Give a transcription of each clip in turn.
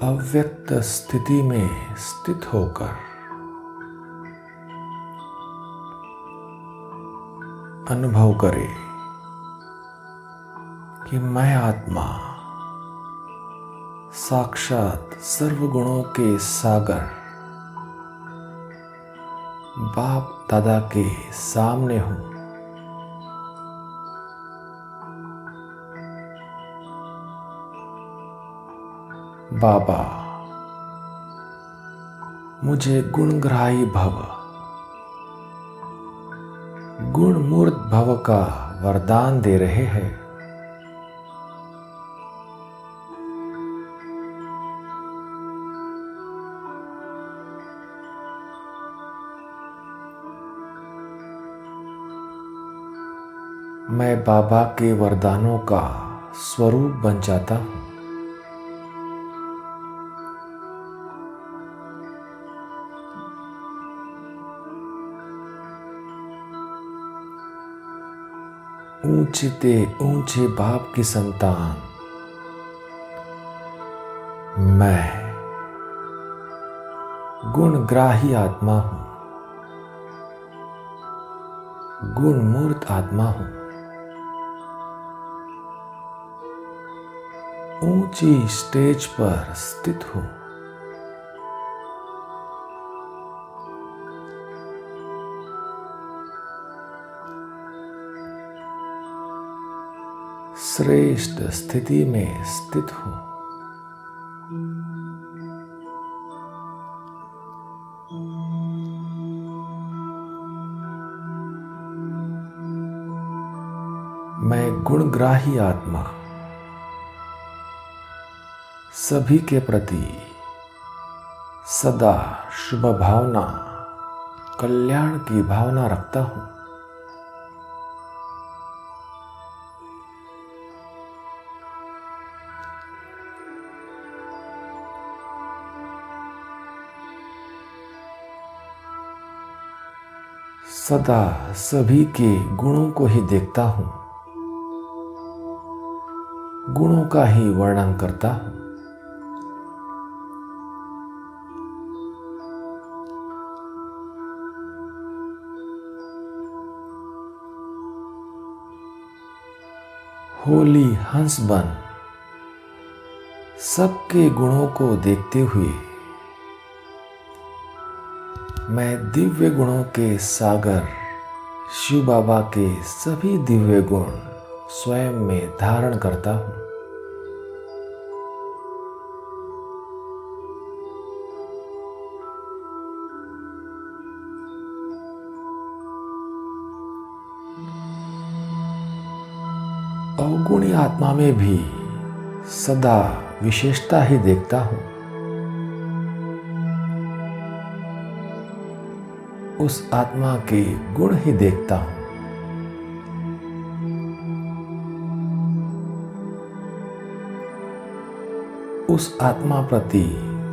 अव्यक्त स्थिति में स्थित होकर अनुभव करे कि मैं आत्मा साक्षात सर्वगुणों के सागर बाप दादा के सामने हूं। बाबा, मुझे गुणग्राही भव, गुणमूर्त भव का वरदान दे रहे हैं। मैं बाबा के वरदानों का स्वरूप बन जाता हूं। ऊंचे ते ऊंचे बाप की संतान मैं गुणग्राही आत्मा हूं, गुणमूर्त आत्मा हूं। ऊंची स्टेज पर स्थित हूं। श्रेष्ठ स्थिति में स्थित हूं। मैं गुणग्राही आत्मा सभी के प्रति सदा शुभ भावना, कल्याण की भावना रखता हूं। सदा सभी के गुणों को ही देखता हूं, गुणों का ही वर्णन करता हूं। होली हंस बन सबके गुणों को देखते हुए मैं दिव्य गुणों के सागर शिव बाबा के सभी दिव्य गुण स्वयं में धारण करता हूं। अवगुणी आत्मा में भी सदा विशेषता ही देखता हूं। उस आत्मा के गुण ही देखता हूं। उस आत्मा प्रति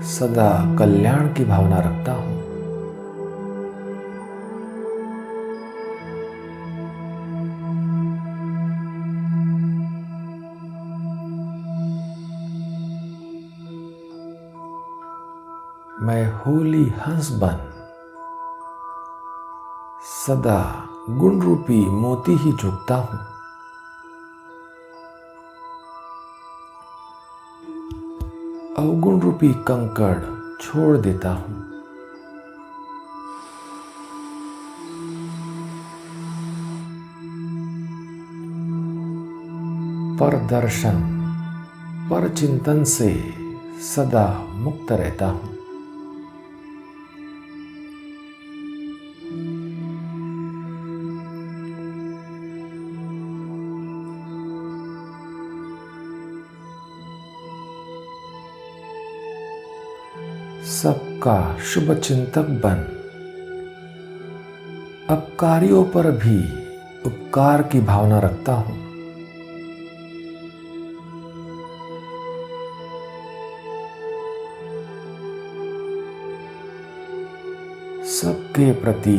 सदा कल्याण की भावना रखता हूं। मैं होली हंस बन सदा गुण रूपी मोती ही झुकता हूं। अवगुण रूपी कंकड़ छोड़ देता हूं। पर दर्शन, पर चिंतन से सदा मुक्त रहता हूं। सबका शुभ चिंतक बन अपकारियों पर भी उपकार की भावना रखता हूं। सबके प्रति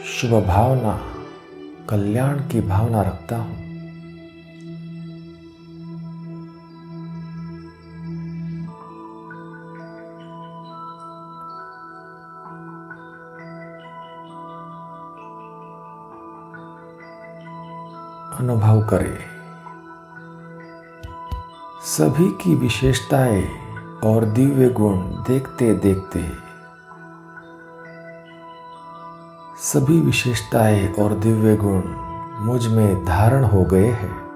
शुभ भावना, कल्याण की भावना रखता हूं। अनुभव करें। सभी की विशेषताएं और दिव्य गुण देखते देखते सभी विशेषताएं और दिव्य गुण मुझ में धारण हो गए हैं।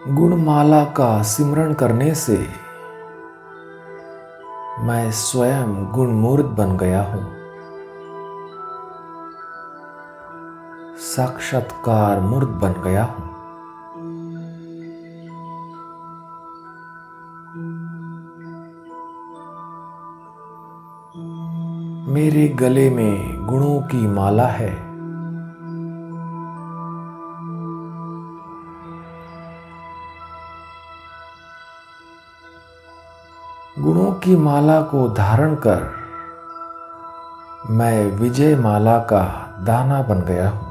गुणमाला का सिमरण करने से मैं स्वयं गुणमूर्त बन गया हूं। साक्षात्कार मूर्त बन गया हूं। मेरे गले में गुणों की माला है। गुणों की माला को धारण कर मैं विजय माला का दाना बन गया हूं।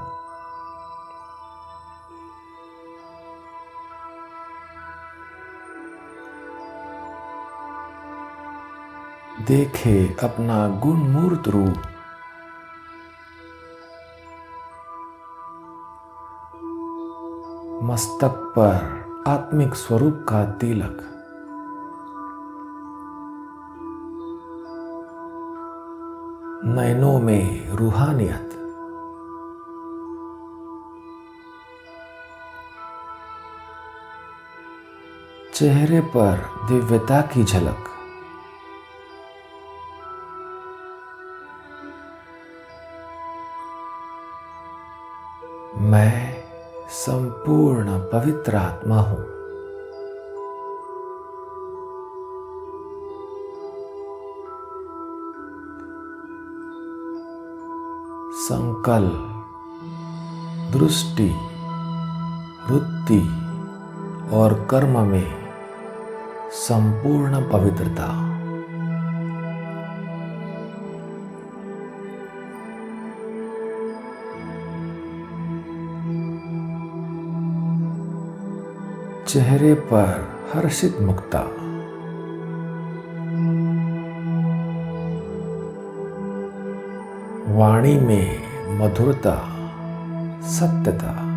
देखे अपना गुणमूर्त रूप। मस्तक पर आत्मिक स्वरूप का तिलक। नयनों में रूहानियत। चेहरे पर दिव्यता की झलक। मैं संपूर्ण पवित्र आत्मा हूं। संकल्प, दृष्टि, वृत्ति और कर्म में संपूर्ण पवित्रता। चेहरे पर हर्षित मुक्ता। वाणी में मधुरता, सत्यता।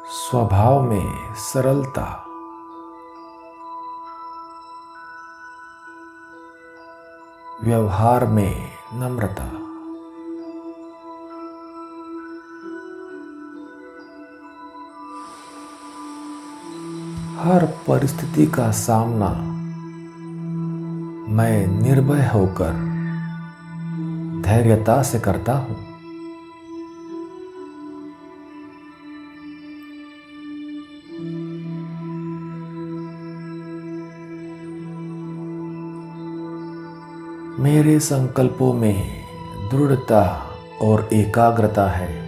स्वभाव में सरलता। व्यवहार में नम्रता। हर परिस्थिति का सामना मैं निर्भय होकर धैर्यता से करता हूं। मेरे संकल्पों में दृढ़ता और एकाग्रता है।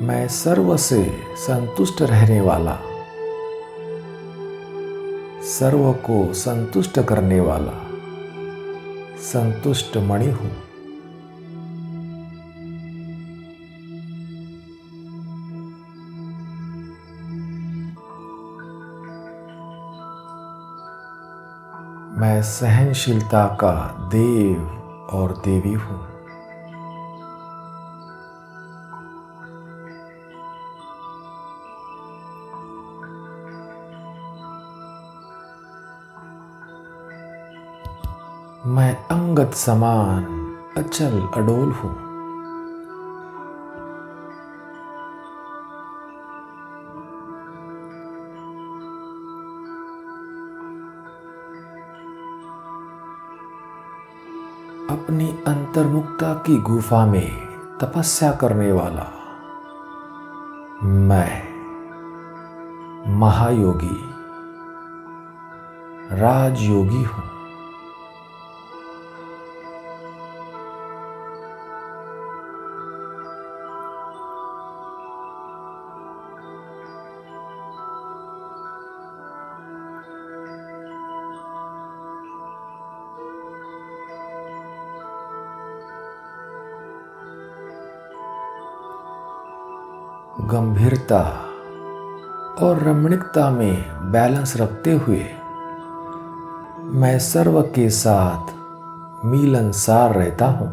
मैं सर्व से संतुष्ट रहने वाला, सर्व को संतुष्ट करने वाला संतुष्ट मणि हूं। मैं सहनशीलता का देव और देवी हूं। मैं अंगद समान अचल अडोल हूं। अपनी अंतर्मुखता की गुफा में तपस्या करने वाला मैं महायोगी, राजयोगी हूं। गंभीरता और रमणीकता में बैलेंस रखते हुए मैं सर्व के साथ मिलनसार रहता हूँ।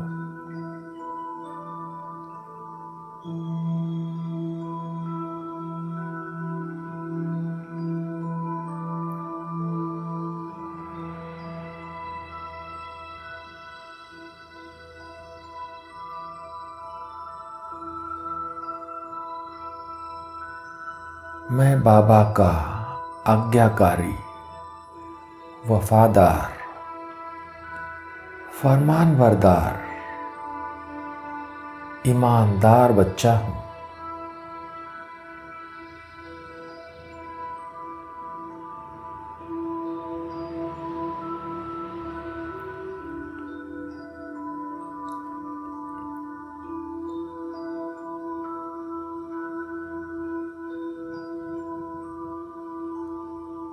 मैं बाबा का आज्ञाकारी, वफादार, फरमानबरदार, ईमानदार बच्चा हूँ।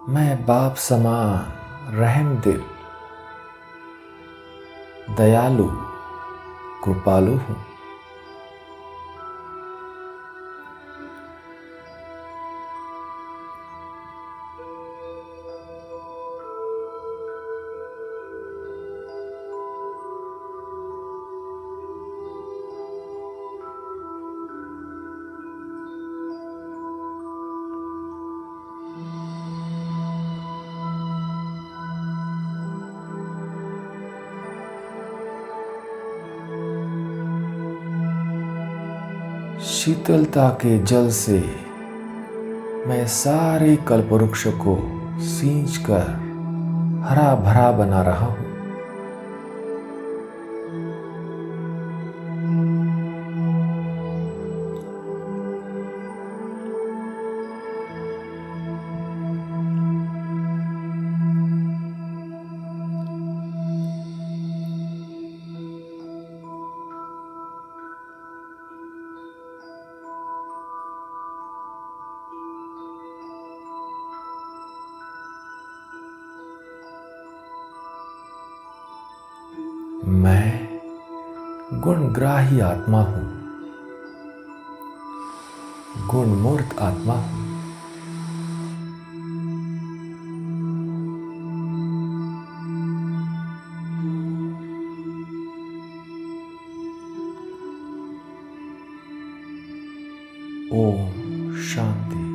मैं बाप समान रहम दिल, दयालु, कृपालु हूँ। शीतलता के जल से मैं सारे कल्पवृक्ष को सींच कर हरा भरा बना रहा हूँ। मैं गुणग्राही आत्मा हूँ, गुणमूर्त आत्मा हूँ। ओम शांति।